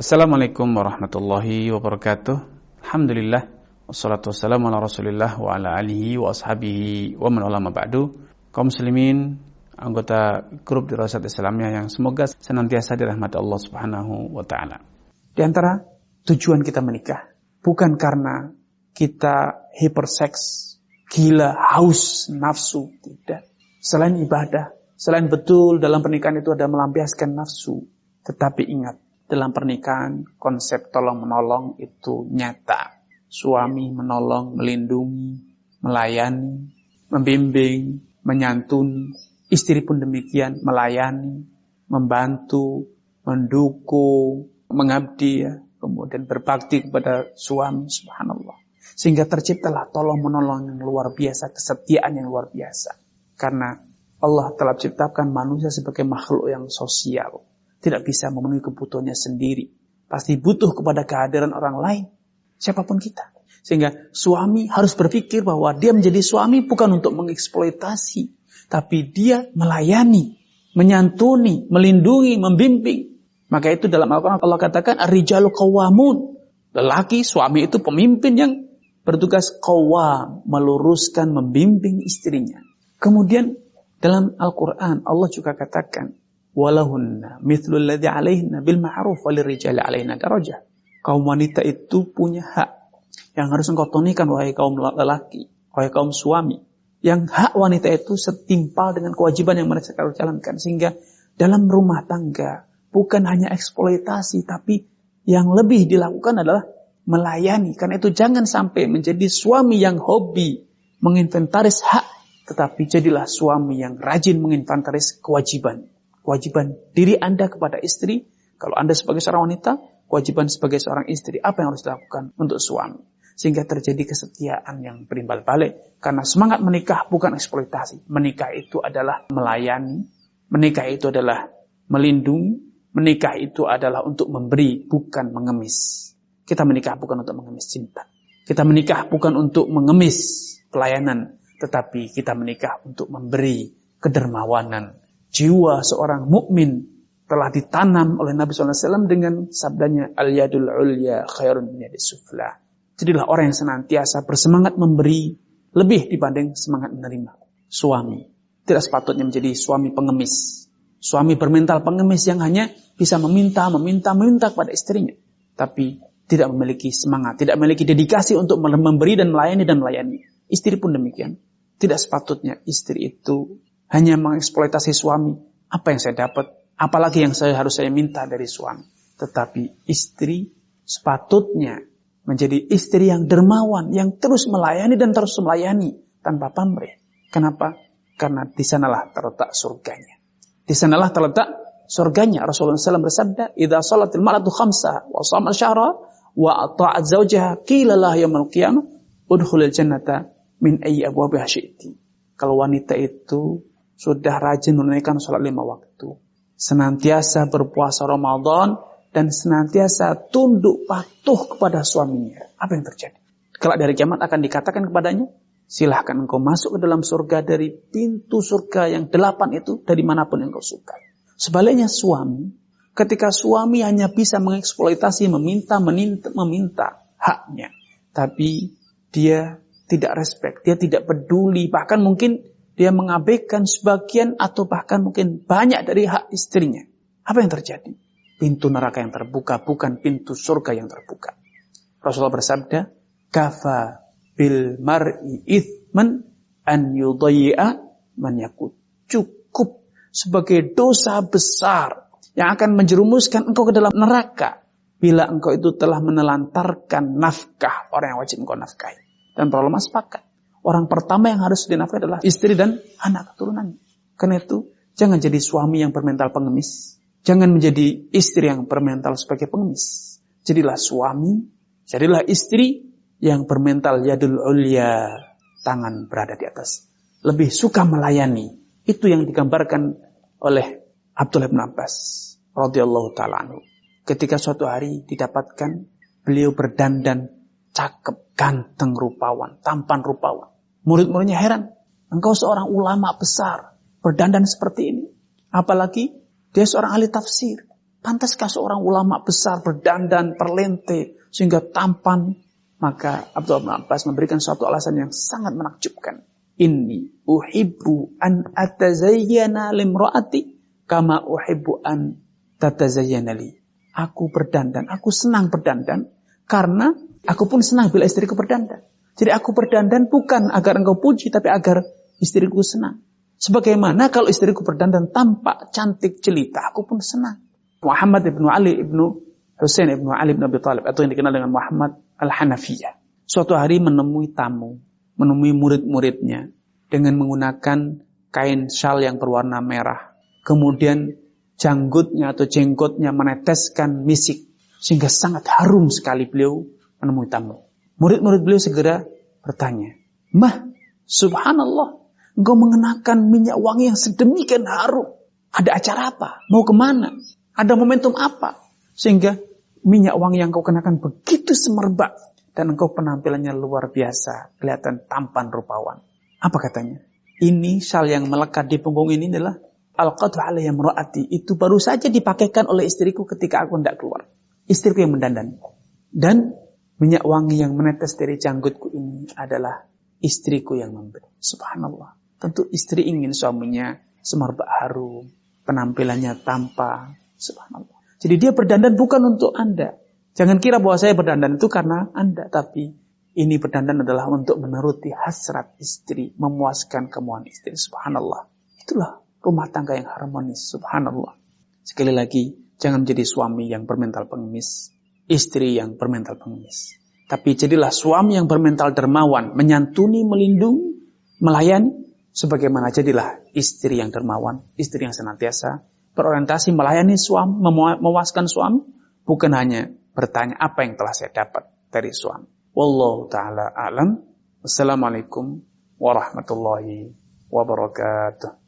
Assalamualaikum warahmatullahi wabarakatuh. Alhamdulillah, wassalatu wassalamu ala rasulillah wa ala alihi wa ashabihi wa man wala ma ba'du. Kaum muslimin, anggota grup Dirasat Islamiyah yang semoga senantiasa dirahmati Allah Subhanahu wa taala. Di antara tujuan kita menikah bukan karena kita hiperseks, gila, haus, nafsu, tidak. Selain ibadah, selain betul dalam pernikahan itu ada melampiaskan nafsu, tetapi ingat, dalam pernikahan, konsep tolong-menolong itu nyata. Suami menolong, melindungi, melayani, membimbing, menyantuni. Istri pun demikian, melayani, membantu, mendukung, mengabdi, kemudian berbakti kepada suami, subhanallah. Sehingga terciptalah tolong-menolong yang luar biasa, kesetiaan yang luar biasa. Karena Allah telah ciptakan manusia sebagai makhluk yang sosial. Tidak bisa memenuhi kebutuhannya sendiri. Pasti butuh kepada kehadiran orang lain. Siapapun kita. Sehingga suami harus berpikir bahwa dia menjadi suami bukan untuk mengeksploitasi. Tapi dia melayani, menyantuni, melindungi, membimbing. Maka itu dalam Al-Quran Allah katakan, Ar-rijalu qawwamun. Lelaki, suami itu pemimpin yang bertugas qawwam. Meluruskan, membimbing istrinya. Kemudian dalam Al-Quran Allah juga katakan, walahunna mithlul ladzi 'alaihinna bil ma'ruf walirrijali 'alaina darajah. Kaum wanita itu punya hak yang harus engkau tunaikan wahai kaum lelaki, wahai kaum suami. Yang hak wanita itu setimpal dengan kewajiban yang mereka harus jalankan, sehingga dalam rumah tangga bukan hanya eksploitasi, tapi yang lebih dilakukan adalah melayani. Karena itu jangan sampai menjadi suami yang hobi menginventaris hak, tetapi jadilah suami yang rajin menginventaris kewajiban diri Anda kepada istri. Kalau Anda sebagai seorang wanita, kewajiban sebagai seorang istri, apa yang harus dilakukan untuk suami. Sehingga terjadi kesetiaan yang berimbal balik. Karena semangat menikah bukan eksploitasi. Menikah itu adalah melayani. Menikah itu adalah melindungi. Menikah itu adalah untuk memberi, bukan mengemis. Kita menikah bukan untuk mengemis cinta. Kita menikah bukan untuk mengemis pelayanan. Tetapi kita menikah untuk memberi kedermawanan. Jiwa seorang mukmin telah ditanam oleh Nabi SAW dengan sabdanya al-yadul ulya khairun min yadis sufla. Jadilah orang yang senantiasa bersemangat memberi lebih dibanding semangat menerima. Suami tidak sepatutnya menjadi suami pengemis. Suami bermental pengemis yang hanya bisa meminta kepada istrinya, tapi tidak memiliki semangat, tidak memiliki dedikasi untuk memberi dan melayani. Istri pun demikian. Tidak sepatutnya istri itu hanya mengeksploitasi suami. Apa yang saya dapat? Apalagi yang harus saya minta dari suami. Tetapi istri sepatutnya menjadi istri yang dermawan, yang terus melayani dan terus melayani tanpa pamrih. Kenapa? Karena di sanalah terletak surganya. Di sanalah terletak surganya. Rasulullah SAW bersabda, "Idza shalatil mar'atu khamsa wa shamat syahra wa ata'at zawjaha qila laha yaumil qiyamah udkhulil jannata min ayyi abwabiha syi'ti." Kalau wanita itu sudah rajin menunaikan sholat 5 waktu, senantiasa berpuasa Ramadan, dan senantiasa tunduk patuh kepada suaminya, apa yang terjadi? Kelak dari kiamat akan dikatakan kepadanya, silahkan engkau masuk ke dalam surga dari pintu surga yang 8 itu, dari manapun yang kau suka. Sebaliknya suami, ketika suami hanya bisa mengeksploitasi, meminta haknya, tapi dia tidak respect, dia tidak peduli, bahkan mungkin dia mengabaikan sebagian atau bahkan mungkin banyak dari hak istrinya. Apa yang terjadi? Pintu neraka yang terbuka, bukan pintu surga yang terbuka. Rasulullah bersabda, "Kafa bil mar'i ithman an yudayyi'a man yakut." Cukup sebagai dosa besar yang akan menjerumuskan engkau ke dalam neraka bila engkau itu telah menelantarkan nafkah orang yang wajib engkau nafkahi. Dan para ulama sepakat, orang pertama yang harus dinafkahi adalah istri dan anak keturunannya. Karena itu, jangan jadi suami yang bermental pengemis. Jangan menjadi istri yang bermental sebagai pengemis. Jadilah suami, jadilah istri yang bermental yadul ulya, tangan berada di atas. Lebih suka melayani. Itu yang digambarkan oleh Abdullah bin Abbas radhiyallahu ta'ala anhu. Ketika suatu hari didapatkan beliau berdandan cakep, ganteng, rupawan, tampan rupawan. Murid-muridnya heran. Engkau seorang ulama besar, berdandan seperti ini. Apalagi dia seorang ahli tafsir. Pantaskah seorang ulama besar berdandan, perlente, sehingga tampan? Maka Abdullah bin Abbas memberikan suatu alasan yang sangat menakjubkan. Inni uhibbu an atazayyana limra'ati kama uhibbu an tatazayyana li. Aku berdandan, aku senang berdandan karena aku pun senang bila istriku berdandan. Jadi aku berdandan bukan agar engkau puji, tapi agar istriku senang. Sebagaimana kalau istriku berdandan tampak cantik jelita, aku pun senang. Muhammad ibnu Ali ibnu Husain ibnu Ali ibn Abi Thalib, atau yang dikenal dengan Muhammad al-Hanafiyah, suatu hari menemui tamu, menemui murid-muridnya dengan menggunakan kain syal yang berwarna merah. Kemudian janggutnya atau jenggotnya meneteskan misik, sehingga sangat harum sekali beliau menemui tamu. Murid-murid beliau segera bertanya, "Mah, subhanallah, engkau mengenakan minyak wangi yang sedemikian harum. Ada acara apa? Mau kemana? Ada momentum apa? Sehingga minyak wangi yang kau kenakan begitu semerbak dan engkau penampilannya luar biasa, kelihatan tampan rupawan." Apa katanya? Ini syal yang melekat di punggung ini adalah al-qadhu alayya imraati. Itu baru saja dipakaikan oleh istriku ketika aku hendak keluar. Istriku yang mendandan. Dan minyak wangi yang menetes dari janggutku ini adalah istriku yang memberi. Subhanallah. Tentu istri ingin suaminya semerbak harum, penampilannya tampan. Subhanallah. Jadi dia berdandan bukan untuk Anda. Jangan kira bahwa saya berdandan itu karena Anda. Tapi ini berdandan adalah untuk menuruti hasrat istri, memuaskan kemauan istri. Subhanallah. Itulah rumah tangga yang harmonis. Subhanallah. Sekali lagi, jangan menjadi suami yang bermental pengemis, istri yang bermental pengemis. Tapi jadilah suami yang bermental dermawan, menyantuni, melindungi, melayani. Sebagaimana jadilah istri yang dermawan, istri yang senantiasa berorientasi melayani suami, memuaskan suami, bukan hanya bertanya apa yang telah saya dapat dari suami. Wallahu ta'ala a'lam. Wassalamualaikum warahmatullahi wabarakatuh.